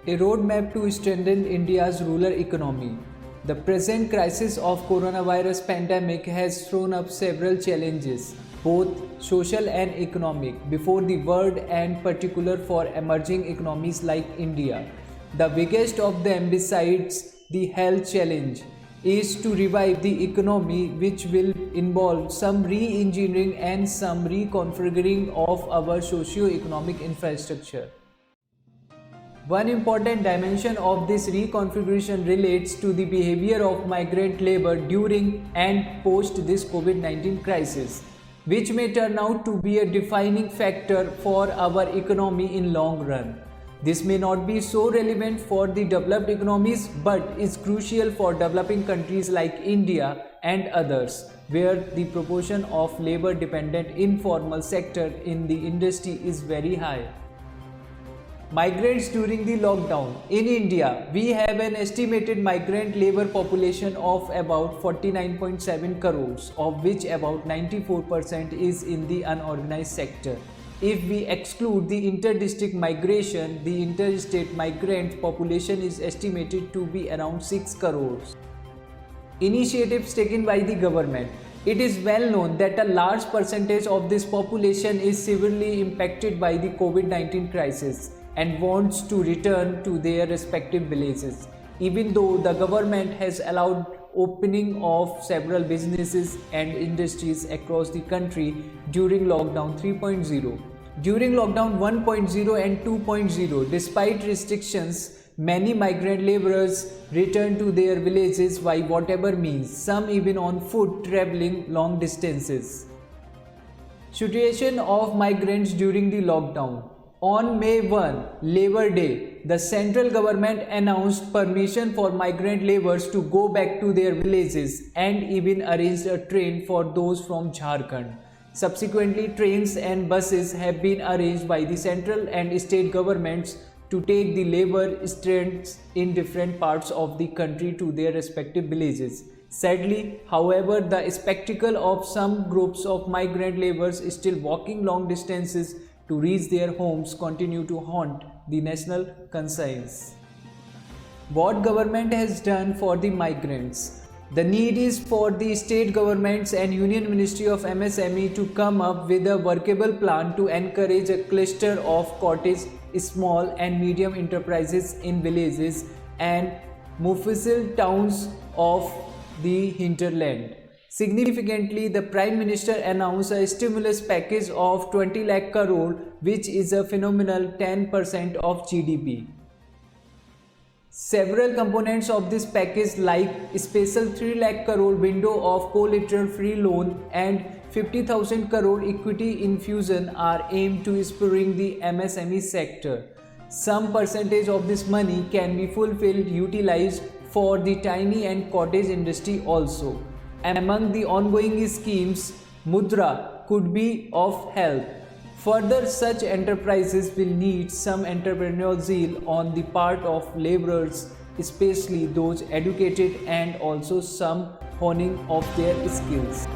A roadmap to strengthen India's rural economy. The present crisis of coronavirus pandemic has thrown up several challenges, both social and economic, before the world and particular for emerging economies like India. The biggest of them, besides the health challenge, is to revive the economy, which will involve some re-engineering and some reconfiguring of our socio-economic infrastructure. One important dimension of this reconfiguration relates to the behavior of migrant labor during and post this COVID-19 crisis, which may turn out to be a defining factor for our economy in long run. This may not be so relevant for the developed economies, but is crucial for developing countries like India and others, where the proportion of labor-dependent informal sector in the industry is very high. Migrants during the lockdown. In India, we have an estimated migrant labor population of about 49.7 crores, of which about 94% is in the unorganized sector. If we exclude the inter-district migration, the interstate migrant population is estimated to be around 6 crores. Initiatives taken by the government. It is well known that a large percentage of this population is severely impacted by the COVID-19 crisis and wants to return to their respective villages. Even though the government has allowed opening of several businesses and industries across the country during lockdown 3.0. During lockdown 1.0 and 2.0, despite restrictions, many migrant laborers returned to their villages by whatever means, some even on foot traveling long distances. Situation of migrants during the lockdown. On May 1, Labor Day, the central government announced permission for migrant laborers to go back to their villages and even arranged a train for those from Jharkhand. Subsequently, trains and buses have been arranged by the central and state governments to take the labor strands in different parts of the country to their respective villages. Sadly, however, the spectacle of some groups of migrant laborers still walking long distances to reach their homes continue to haunt the national conscience. What government has done for the migrants? The need is for the state governments and Union Ministry of MSME to come up with a workable plan to encourage a cluster of cottage, small and medium enterprises in villages and Mufassil towns of the hinterland. Significantly, the Prime Minister announced a stimulus package of 20 lakh crore, which is a phenomenal 10% of GDP. Several components of this package like special 3 lakh crore window of collateral free loan and 50,000 crore equity infusion are aimed to spurring the MSME sector. Some percentage of this money can be utilized for the tiny and cottage industry also. Among the ongoing schemes, Mudra could be of help. Further, such enterprises will need some entrepreneurial zeal on the part of laborers, especially those educated, and also some honing of their skills.